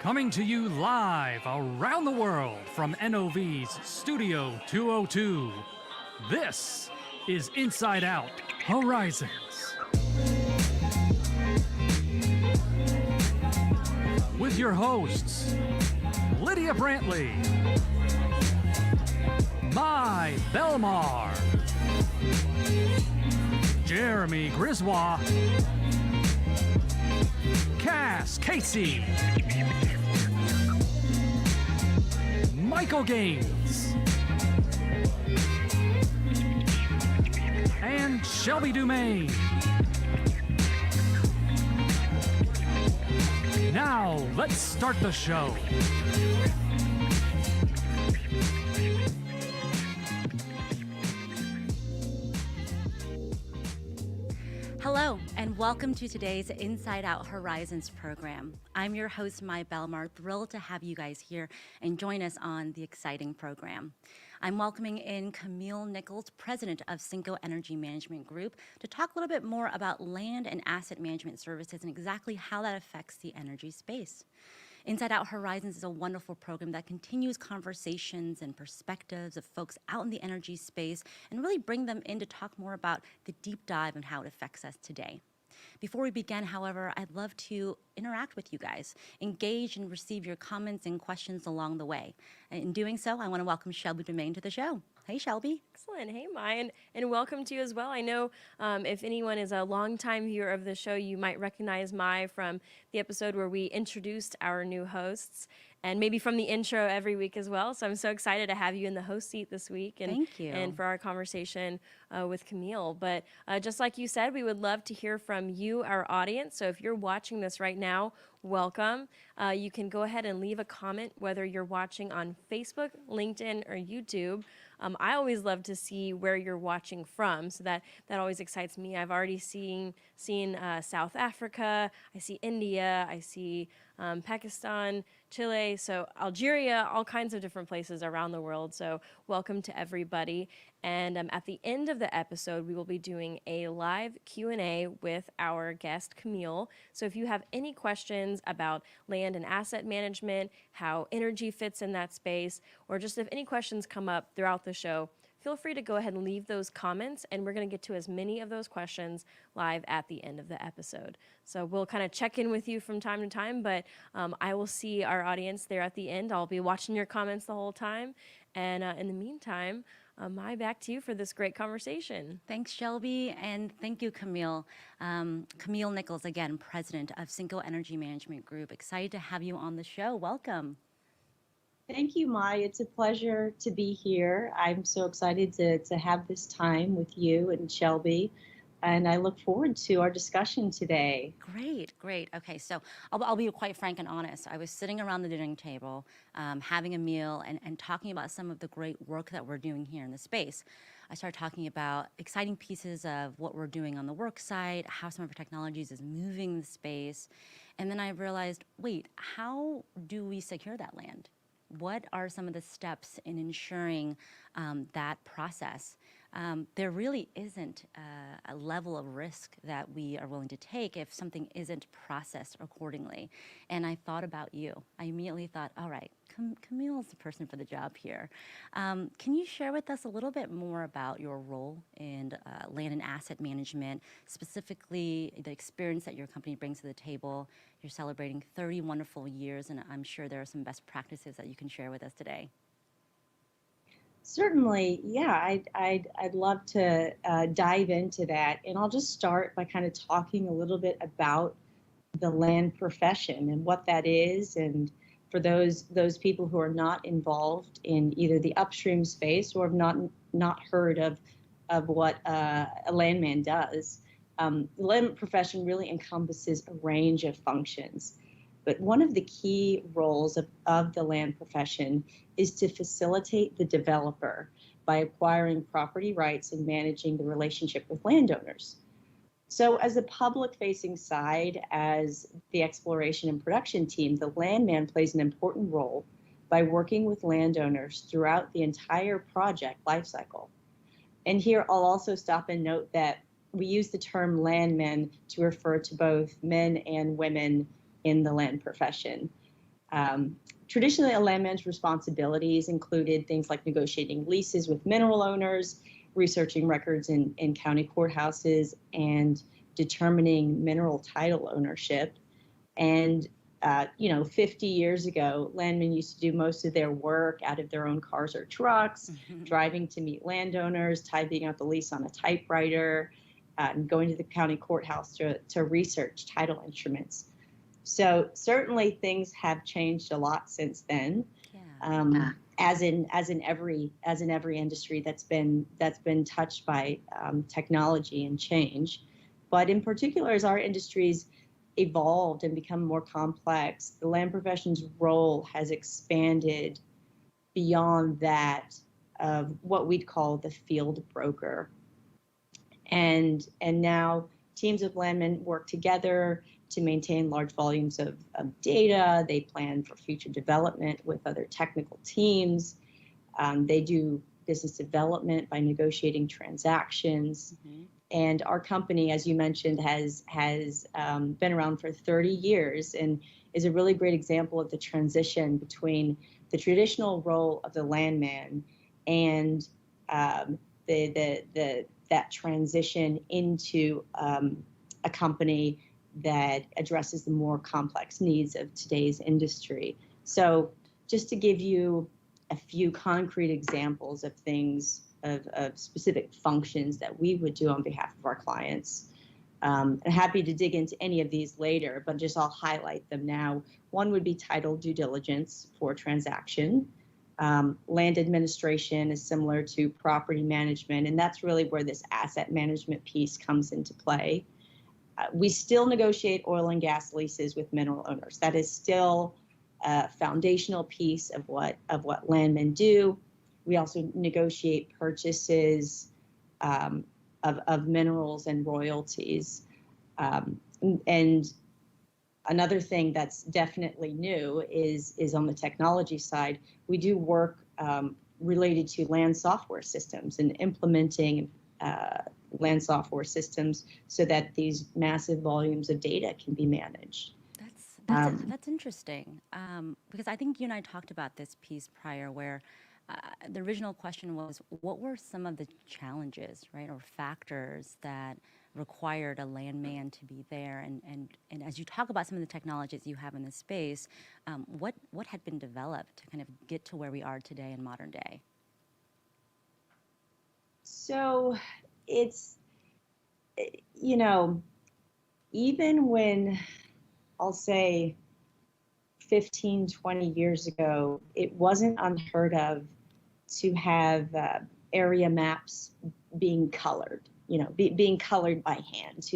Coming to you live around the world from NOV's Studio 202. This is InsightOut Horizons. With your hosts, Lydia Brantley, Mai Belmar, Jeremy Griswold, Cass Casey, Michael Gaines, and Shelby Dumaine. Now, let's start the show. Hello, and welcome to today's InsightOut Horizons program. I'm your host, Mai Belmar, thrilled to have you guys here and join us on the exciting program. I'm welcoming in Camille Nichols, president of Cinco Energy Management Group, to talk a little bit more about land and asset management services and exactly how that affects the energy space. InsightOut Horizons is a wonderful program that continues conversations and perspectives of folks out in the energy space and really bring them in to talk more about the deep dive and how it affects us today. Before we begin, however, I'd love to interact with you guys, engage and receive your comments and questions along the way. In doing so, I want to welcome Shelby Dumaine to the show. Hey, Shelby. Excellent. Hey, Mai, and welcome to you as well. I know if anyone is a longtime viewer of the show, you might recognize Mai from the episode where we introduced our new hosts, and maybe from the intro every week as well. So I'm so excited to have you in the host seat this week. And, Thank you. And for our conversation with Camille. But just like you said, we would love to hear from you, our audience. So if you're watching this right now, welcome. You can go ahead and leave a comment, whether you're watching on Facebook, LinkedIn, or YouTube. I always love to see where you're watching from, so that always excites me. I've already seen South Africa, I see India, I see Pakistan, Chile, so Algeria, all kinds of different places around the world. So welcome to everybody. And at the end of the episode, we will be doing a live Q&A with our guest, Camille. So if you have any questions about land and asset management, how energy fits in that space, or just if any questions come up throughout the show, feel free to go ahead and leave those comments, and we're going to get to as many of those questions live at the end of the episode. So we'll kind of check in with you from time to time, but I will see our audience there at the end. I'll be watching your comments the whole time. And in the meantime, Mai, back to you for this great conversation. Thanks, Shelby, and thank you, Camille. Camille Nichols, again, president of Cinco Energy Management Group. Excited to have you on the show. Welcome. Thank you, Mai. It's a pleasure to be here. I'm so excited to have this time with you and Shelby, and I look forward to our discussion today. Great. Okay, so I'll be quite frank and honest. I was sitting around the dining table, having a meal and talking about some of the great work that we're doing here in the space. I started talking about exciting pieces of what we're doing on the work site, how some of our technologies is moving the space, and then I realized, wait, how do we secure that land? What are some of the steps in ensuring that process? There really isn't a level of risk that we are willing to take if something isn't processed accordingly. And I thought about you. I immediately thought, all right, Camille's the person for the job here. Can you share with us a little bit more about your role in land and asset management, specifically the experience that your company brings to the table? You're celebrating 30 wonderful years, and I'm sure there are some best practices that you can share with us today. Certainly, yeah, I'd love to dive into that, and I'll just start by kind of talking a little bit about the land profession and what that is, and for those people who are not involved in either the upstream space or have not heard of what a landman does. The land profession really encompasses a range of functions. But one of the key roles of the land profession is to facilitate the developer by acquiring property rights and managing the relationship with landowners. So as a public-facing side, as the exploration and production team, the landman plays an important role by working with landowners throughout the entire project lifecycle. And here I'll also stop and note that we use the term landmen to refer to both men and women in the land profession. Traditionally, a landman's responsibilities included things like negotiating leases with mineral owners, researching records in county courthouses, and determining mineral title ownership. And 50 years ago, landmen used to do most of their work out of their own cars or trucks, driving to meet landowners, typing out the lease on a typewriter, and going to the county courthouse to research title instruments. So certainly things have changed a lot since then. Yeah. As in every industry that's been touched by technology and change. But in particular, as our industries evolved and become more complex, the land profession's role has expanded beyond that of what we'd call the field broker. And now teams of landmen work together to maintain large volumes of data. They plan for future development with other technical teams. They do business development by negotiating transactions. And our company, as you mentioned, has been around for 30 years and is a really great example of the transition between the traditional role of the landman and that transition into a company that addresses the more complex needs of today's industry. So just to give you a few concrete examples of things, of specific functions that we would do on behalf of our clients. I'm happy to dig into any of these later, but just I'll highlight them now. One would be title due diligence for transaction. Land administration is similar to property management, and that's really where this asset management piece comes into play. We still negotiate oil and gas leases with mineral owners. That is still a foundational piece of what landmen do. We also negotiate purchases of minerals and royalties. And another thing that's definitely new is on the technology side. We do work related to land software systems and implementing land software systems so that these massive volumes of data can be managed. That's interesting, because I think you and I talked about this piece prior where the original question was, what were some of the challenges, right, or factors that required a landman to be there? And as you talk about some of the technologies you have in this space, what had been developed to kind of get to where we are today in modern day? So it's, even when, I'll say 15, 20 years ago, it wasn't unheard of to have area maps being colored, being colored by hand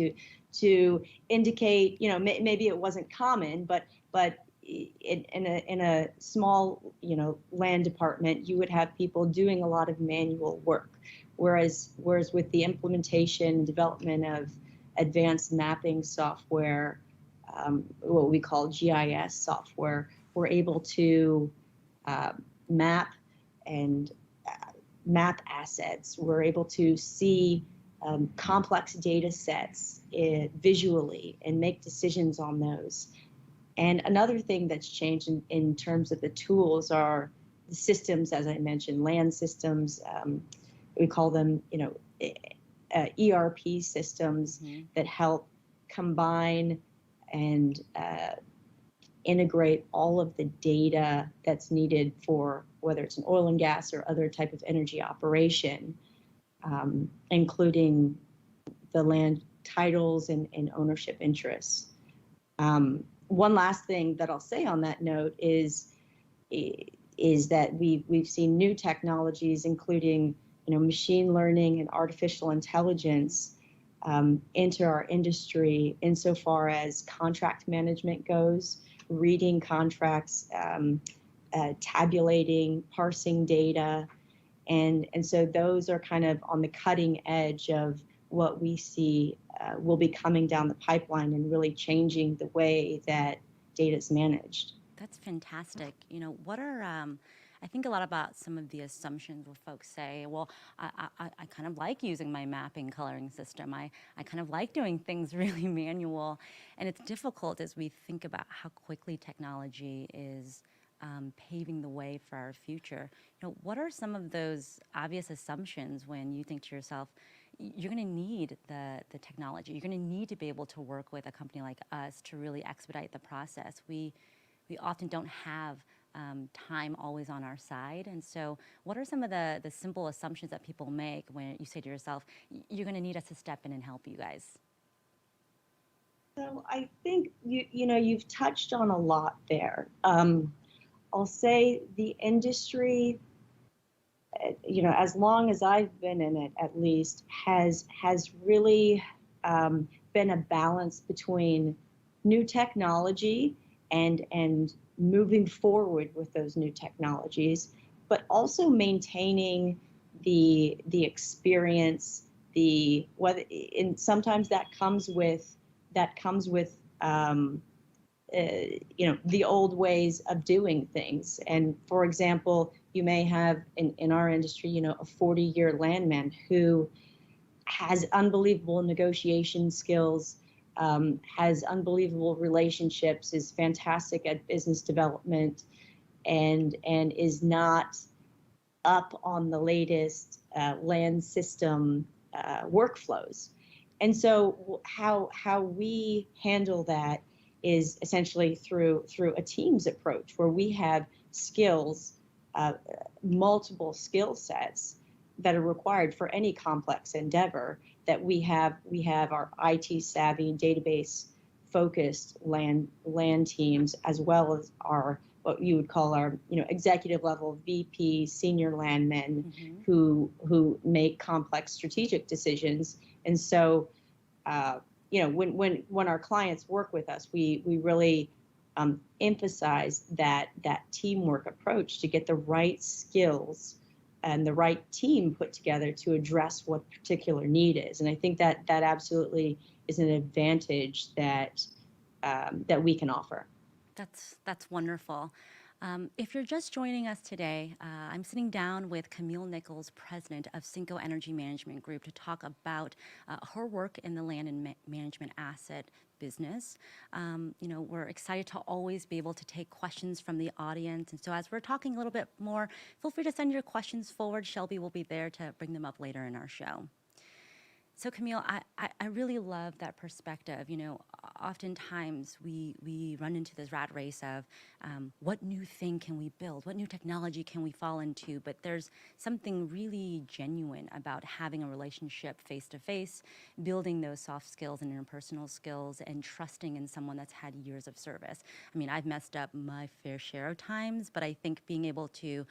to indicate, maybe it wasn't common, but in a small, land department, you would have people doing a lot of manual work. Whereas with the implementation and development of advanced mapping software, what we call GIS software, we're able to map assets. We're able to see complex data sets visually and make decisions on those. And another thing that's changed in terms of the tools are the systems, as I mentioned, land systems. We call them, ERP systems that help combine and integrate all of the data that's needed for whether it's an oil and gas or other type of energy operation, including the land titles and ownership interests. One last thing that I'll say on that note is that we've seen new technologies, including machine learning and artificial intelligence, enter our industry insofar as contract management goes, reading contracts, tabulating, parsing data. And so those are kind of on the cutting edge of what we see will be coming down the pipeline and really changing the way that data is managed. That's fantastic. What are, I think a lot about some of the assumptions where folks say, well, I kind of like using my mapping coloring system. I kind of like doing things really manual. And it's difficult as we think about how quickly technology is paving the way for our future. What are some of those obvious assumptions when you think to yourself, you're going to need the technology. You're going to need to be able to work with a company like us to really expedite the process. We often don't have time always on our side. And so what are some of the simple assumptions that people make when you say to yourself, you're going to need us to step in and help you guys? So I think you've touched on a lot there. I'll say the industry, as long as I've been in it, at least, has really been a balance between new technology and moving forward with those new technologies, but also maintaining the experience, and sometimes that comes with the old ways of doing things. And for example, you may have in our industry, a 40-year landman who has unbelievable negotiation skills, has unbelievable relationships, is fantastic at business development, and is not up on the latest land system workflows. And so how we handle that is essentially through a teams approach, where we have skills, multiple skill sets that are required for any complex endeavor. That we have our IT savvy, database focused land teams, as well as our what you would call our executive level VP senior landmen, mm-hmm. who make complex strategic decisions. And so when our clients work with us, we really emphasize that teamwork approach to get the right skills and the right team put together to address what particular need is. And I think that absolutely is an advantage that we can offer. That's wonderful. If you're just joining us today, I'm sitting down with Camille Nichols, president of Cinco Energy Management Group, to talk about her work in the land and management asset business. We're excited to always be able to take questions from the audience. And so as we're talking a little bit more, feel free to send your questions forward. Shelby will be there to bring them up later in our show. So Camille, I really love that perspective. Oftentimes we run into this rat race of what new thing can we build? What new technology can we fall into? But there's something really genuine about having a relationship face to face, building those soft skills and interpersonal skills, and trusting in someone that's had years of service. I mean, I've messed up my fair share of times, but I think being able to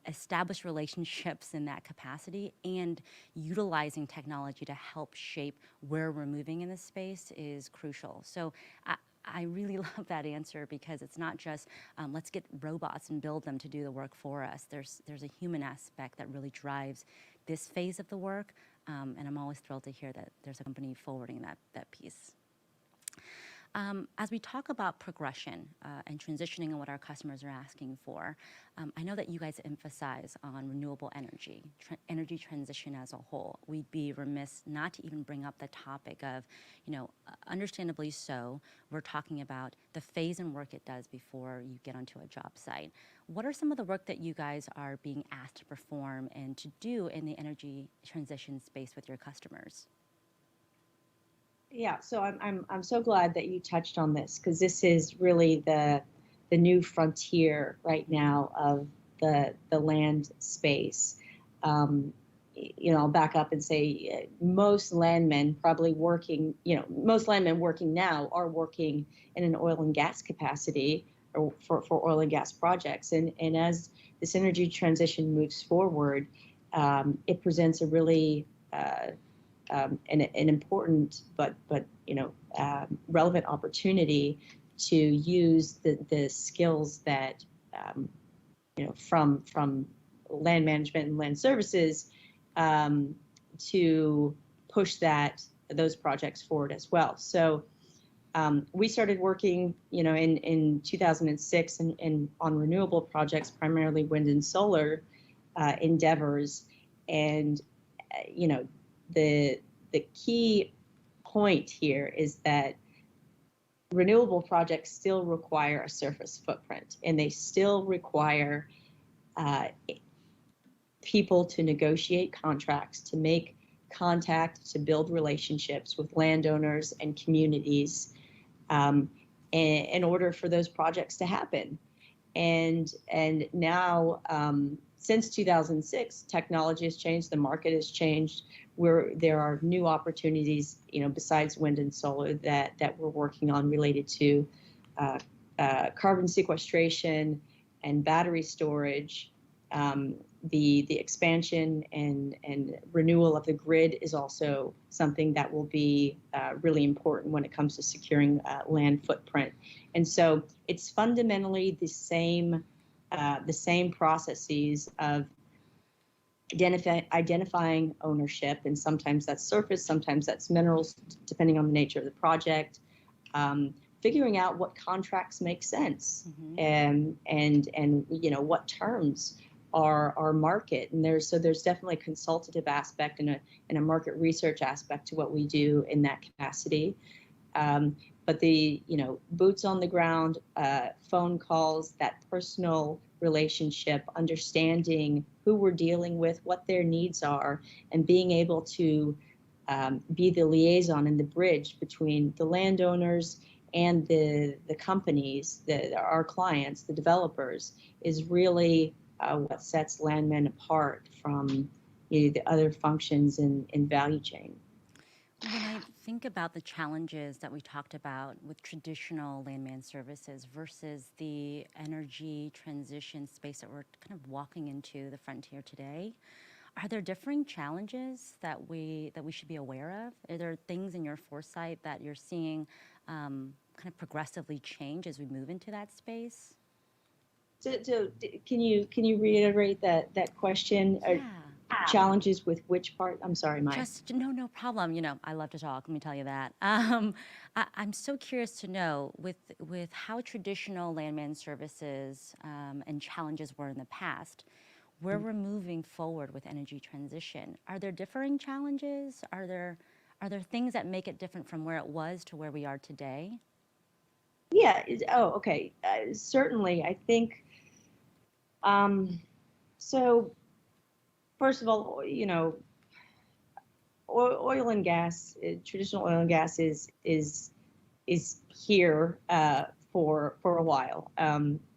establish relationships in that capacity and utilizing technology to help shape where we're moving in this space is crucial. So I really love that answer, because it's not just let's get robots and build them to do the work for us. There's a human aspect that really drives this phase of the work, and I'm always thrilled to hear that there's a company forwarding that piece. As we talk about progression and transitioning and what our customers are asking for, I know that you guys emphasize on renewable energy, energy transition as a whole. We'd be remiss not to even bring up the topic of, understandably so, we're talking about the phase and work it does before you get onto a job site. What are some of the work that you guys are being asked to perform and to do in the energy transition space with your customers? Yeah, so I'm so glad that you touched on this, because this is really the new frontier right now of the land space. I'll back up and say most landmen working now are working in an oil and gas capacity, or for oil and gas projects. And as this energy transition moves forward, it presents a really an important but relevant opportunity to use the skills that from land management and land services to push those projects forward as well. So We started working, in 2006 and on renewable projects, primarily wind and solar endeavors. And, the key point here is that renewable projects still require a surface footprint, and they still require people to negotiate contracts, to make contact, to build relationships with landowners and communities in order for those projects to happen. And now, since 2006, technology has changed, the market has changed, where there are new opportunities, besides wind and solar that we're working on related to carbon sequestration and battery storage. The expansion and renewal of the grid is also something that will be really important when it comes to securing land footprint. And so it's fundamentally the same processes of identifying ownership, and sometimes that's surface, sometimes that's minerals, depending on the nature of the project. Figuring out what contracts make sense, and what terms are market, and there's definitely a consultative aspect and a market research aspect to what we do in that capacity. But the boots on the ground, phone calls, that personal relationship, understanding who we're dealing with, what their needs are, and being able to be the liaison and the bridge between the landowners and the companies, our clients, the developers, is really what sets Landmen apart from the other functions in value chain. When I think about the challenges that we talked about with traditional landman services versus the energy transition space that we're kind of walking into the frontier today, are there differing challenges that we should be aware of? Are there things in your foresight that you're seeing kind of progressively change as we move into that space? So can you reiterate that question? Yeah. Challenges with which part? I'm sorry, Mike. No problem. I love to talk. Let me tell you that. I'm so curious to know with how traditional landman services and challenges were in the past, where we're moving forward with energy transition. Are there differing challenges? Are there things that make it different from where it was to where we are today? Yeah. Okay. Certainly, I think. So, first of all, oil and gas, traditional oil and gas is here for a while.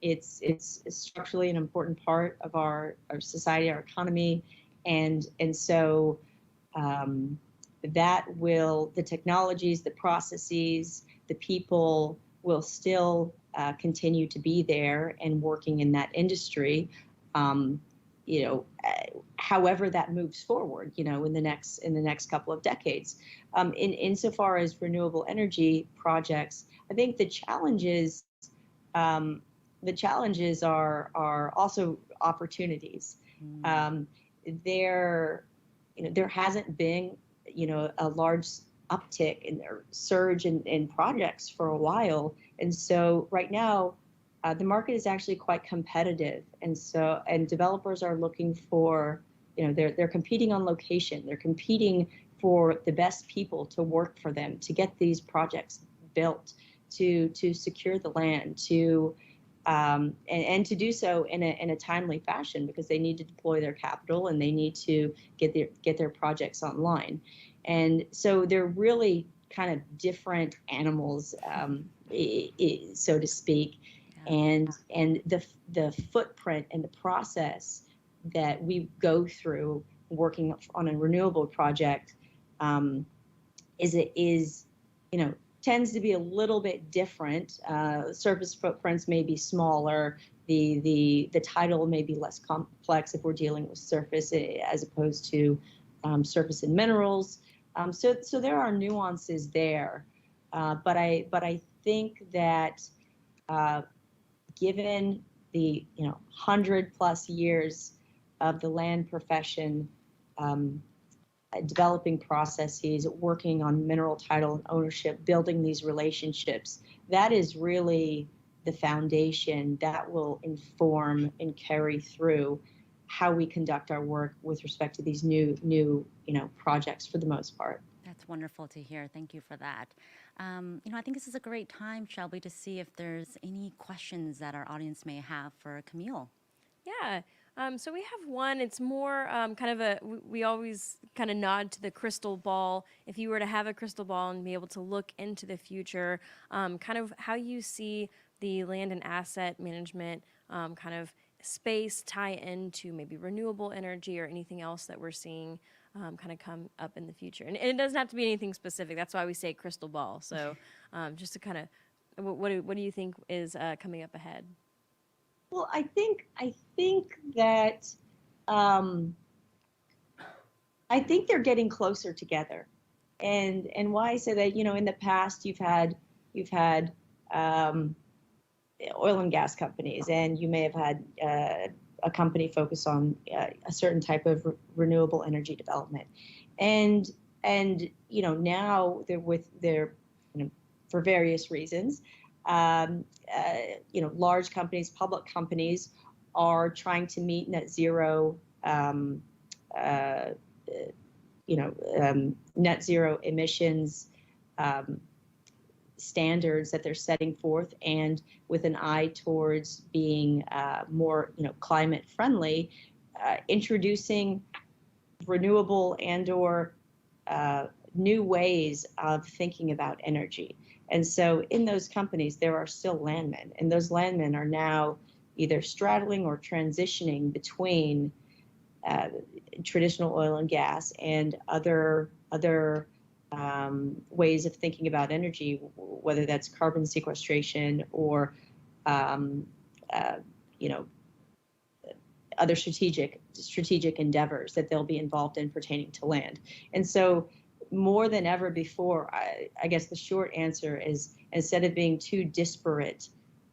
It's structurally an important part of our society, our economy, and so the technologies, the processes, the people will still continue to be there and working in that industry. However that moves forward, in the next couple of decades. Insofar as renewable energy projects, I think the challenges are also opportunities. There hasn't been, a large uptick in their surge in projects for a while, and so right now the market is actually quite competitive, and developers are looking for, they're competing on location, they're competing for the best people to work for them, to get these projects built, to secure the land, and to do so in a timely fashion, because they need to deploy their capital and they need to get their projects online. And so they're really kind of different animals, so to speak. And the footprint and the process that we go through working on a renewable project tends to be a little bit different. Surface footprints may be smaller. The title may be less complex if we're dealing with surface as opposed to surface and minerals. So there are nuances there, but I think that given the 100+ years of the land profession, developing processes, working on mineral title and ownership, building these relationships. That is really the foundation that will inform and carry through how we conduct our work with respect to these new projects for the most part. That's wonderful to hear. Thank you for that. I think this is a great time, Shelby, to see if there's any questions that our audience may have for Camille. Yeah. So we have one. It's more we always kind of nod to the crystal ball. If you were to have a crystal ball and be able to look into the future, kind of how you see the land and asset management kind of space tie into maybe renewable energy or anything else that we're seeing kind of come up in the future. And it doesn't have to be anything specific. That's why we say crystal ball. So just to kind of, what do you think is coming up ahead? Well, I think that I think they're getting closer together, and why I say that, in the past you've had oil and gas companies, and you may have had a company focus on a certain type of renewable energy development, and now they're for various reasons. Large companies, public companies, are trying to meet net zero, net zero emissions standards that they're setting forth, and with an eye towards being more, climate friendly, introducing renewable and/or new ways of thinking about energy. And so in those companies, there are still landmen, and those landmen are now either straddling or transitioning between traditional oil and gas and other ways of thinking about energy, whether that's carbon sequestration or other strategic endeavors that they'll be involved in pertaining to land. And so more than ever before, I guess the short answer is, instead of being two disparate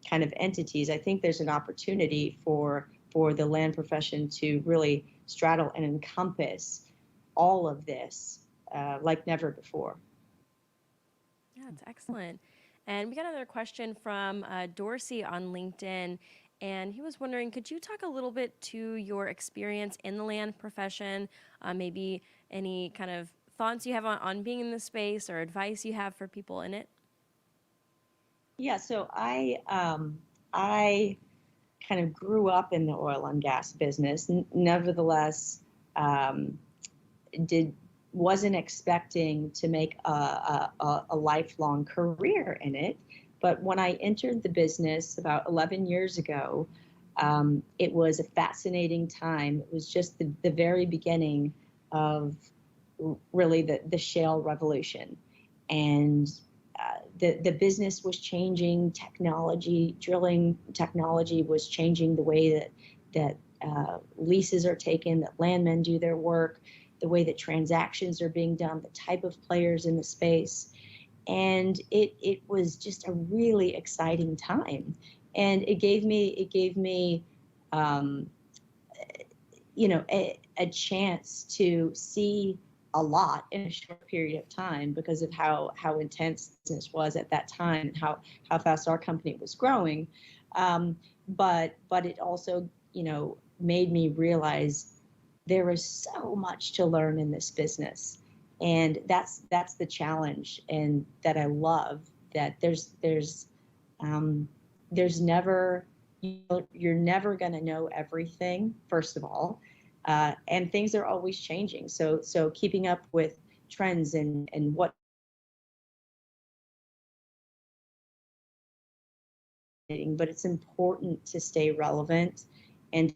kind of entities, I think there's an opportunity for the land profession to really straddle and encompass all of this like never before. Yeah, it's excellent. And we got another question from Dorsey on LinkedIn. And he was wondering, could you talk a little bit to your experience in the land profession, maybe any kind of thoughts you have on being in the space or advice you have for people in it? Yeah, so I kind of grew up in the oil and gas business. Nevertheless, wasn't expecting to make a lifelong career in it. But when I entered the business about 11 years ago, it was a fascinating time. It was just the very beginning of really the shale revolution. And the business was changing, drilling technology was changing the way that leases are taken, that landmen do their work, the way that transactions are being done, the type of players in the space. And it was just a really exciting time. And it gave me a chance to see a lot in a short period of time because of how intense business was at that time and how fast our company was growing. But it also, made me realize there is so much to learn in this business. And that's the challenge, and that I love, that there's never, you're never going to know everything, first of all. And things are always changing. So keeping up with trends and what, but it's important to stay relevant and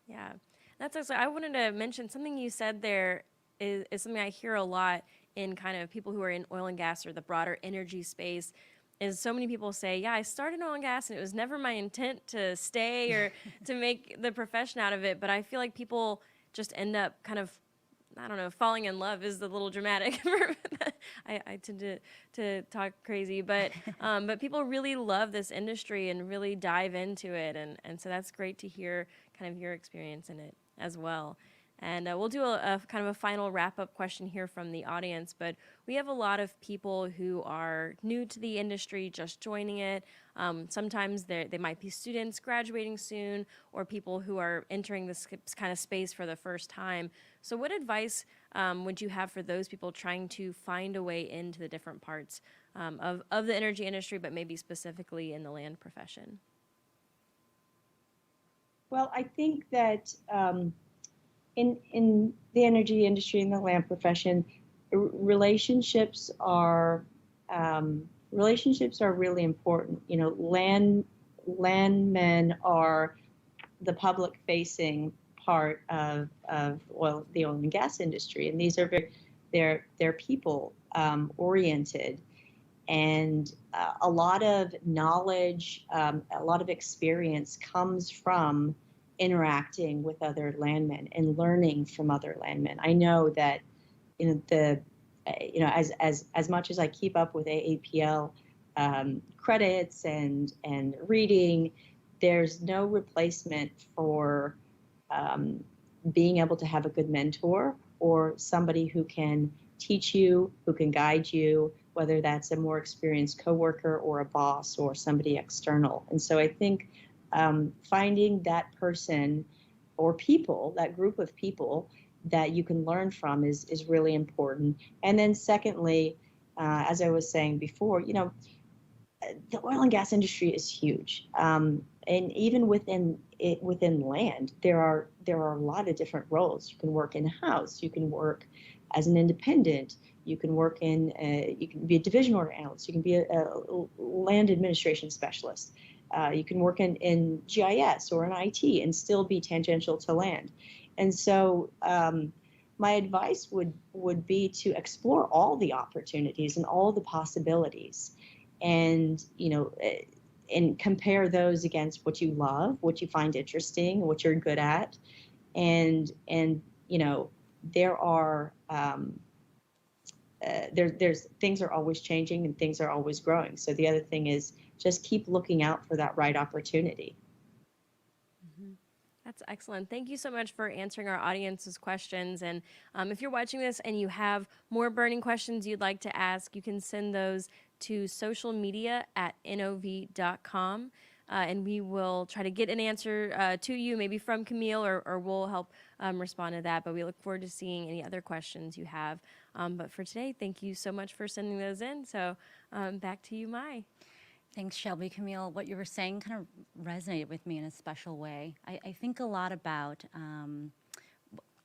Yeah, that's actually, I wanted to mention something you said there is something I hear a lot in kind of people who are in oil and gas or the broader energy space. Is so many people say, yeah, I started in oil and gas and it was never my intent to stay or to make the profession out of it. But I feel like people just end up kind of, I don't know, falling in love is a little dramatic, I tend to talk crazy, but people really love this industry and really dive into it, and so that's great to hear kind of your experience in it as well. And we'll do a kind of a final wrap-up question here from the audience, but we have a lot of people who are new to the industry, just joining it. Sometimes they might be students graduating soon, or people who are entering this kind of space for the first time. So what advice would you have for those people trying to find a way into the different parts of the energy industry, but maybe specifically in the land profession? Well, I think that in the energy industry, in the land profession, relationships are really important. You know, landmen are the public facing part of the oil and gas industry, and these are they're people oriented, and a lot of knowledge, a lot of experience comes from interacting with other landmen and learning from other landmen. I know that as much as I keep up with AAPL credits and reading, there's no replacement for being able to have a good mentor or somebody who can teach you, who can guide you, whether that's a more experienced coworker or a boss or somebody external. And so I think finding that person or people, that group of people that you can learn from is really important. And then secondly, as I was saying before, you know, the oil and gas industry is huge. And even within land, there are a lot of different roles. You can work in-house, you can work as an independent, you can work you can be a division order analyst, you can be a land administration specialist. You can work in GIS or in IT and still be tangential to land. And so my advice would be to explore all the opportunities and all the possibilities, and and compare those against what you love, what you find interesting, what you're good at, and there are there's things are always changing and things are always growing. So the other thing is just keep looking out for that right opportunity. Mm-hmm. That's excellent. Thank you so much for answering our audience's questions. And if you're watching this and you have more burning questions you'd like to ask, you can send those to socialmedia@nov.com. And we will try to get an answer to you, maybe from Camille, or we'll help respond to that. But we look forward to seeing any other questions you have. But for today, thank you so much for sending those in. So back to you, Mai. Thanks, Shelby. Camille, what you were saying kind of resonated with me in a special way. I think a lot about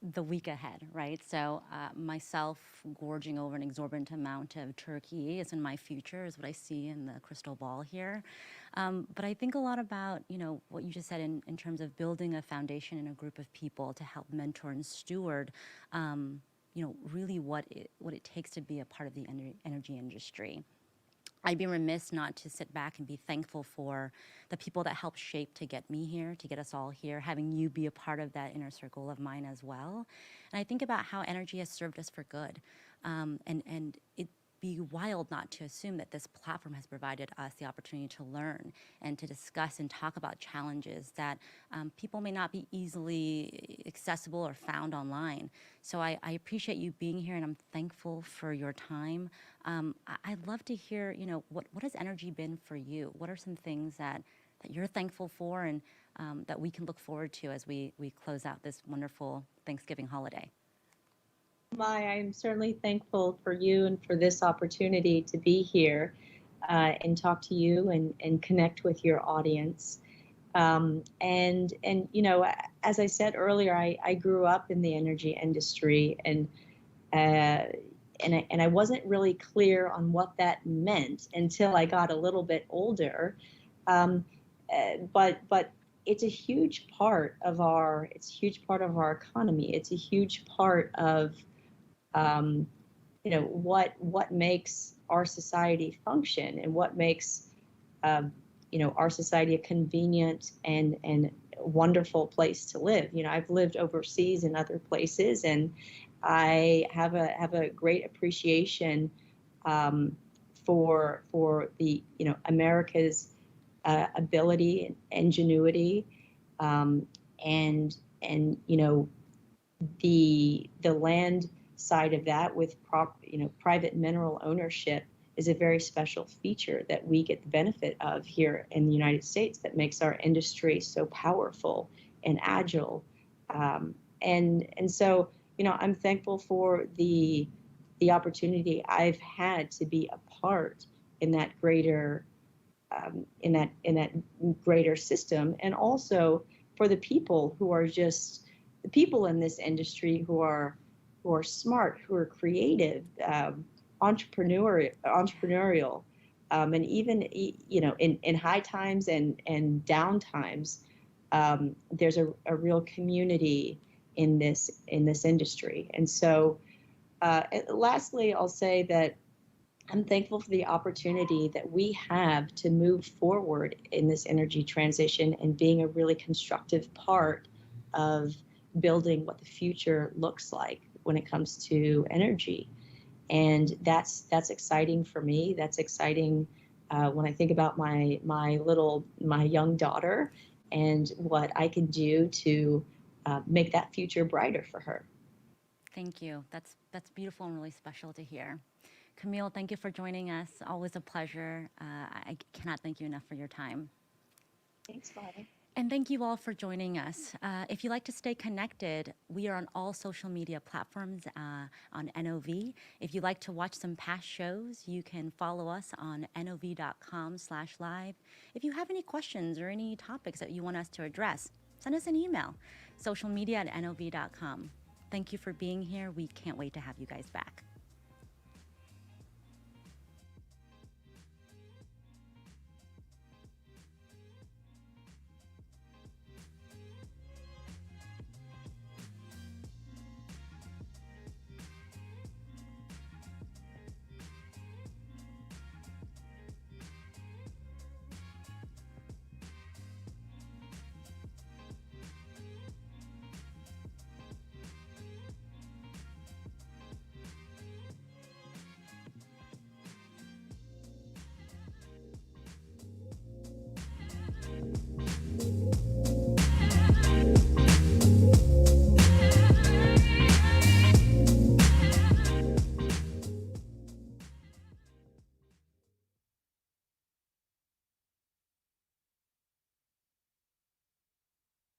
the week ahead, right? So myself gorging over an exorbitant amount of turkey is in my future, is what I see in the crystal ball here. But I think a lot about, what you just said in terms of building a foundation in a group of people to help mentor and steward, really what it takes to be a part of the energy industry. I'd be remiss not to sit back and be thankful for the people that helped shape to get me here, to get us all here, having you be a part of that inner circle of mine as well. And I think about how energy has served us for good. And it'd be wild not to assume that this platform has provided us the opportunity to learn and to discuss and talk about challenges that people may not be easily accessible or found online. So I appreciate you being here, and I'm thankful for your time. I'd love to hear, what has energy been for you? What are some things that you're thankful for and that we can look forward to as we close out this wonderful Thanksgiving holiday? I'm certainly thankful for you and for this opportunity to be here and talk to you and connect with your audience. And as I said earlier, I grew up in the energy industry, and I wasn't really clear on what that meant until I got a little bit older. But it's a huge part of our economy. It's a huge part of what makes our society function and what makes our society a convenient and wonderful place to live. I've lived overseas in other places, and I have a great appreciation for the America's ability and ingenuity, and the land side of that with private mineral ownership is a very special feature that we get the benefit of here in the United States that makes our industry so powerful and agile. And so, I'm thankful for the opportunity I've had to be a part in that greater greater system, and also for the people who are just the people in this industry who are smart, who are creative, entrepreneurial, and even in high times and down times, there's a real community in this industry. And so, lastly, I'll say that I'm thankful for the opportunity that we have to move forward in this energy transition and being a really constructive part of building what the future looks like when it comes to energy. And that's exciting for me. That's exciting when I think about my young daughter and what I can do to make that future brighter for her. Thank you. That's beautiful and really special to hear. Camille, thank you for joining us. Always a pleasure. I cannot thank you enough for your time. Thanks, Bonnie. And thank you all for joining us. If you'd like to stay connected, we are on all social media platforms on NOV. If you'd like to watch some past shows, you can follow us on nov.com/live. If you have any questions or any topics that you want us to address, send us an email, socialmedia@nov.com. Thank you for being here. We can't wait to have you guys back.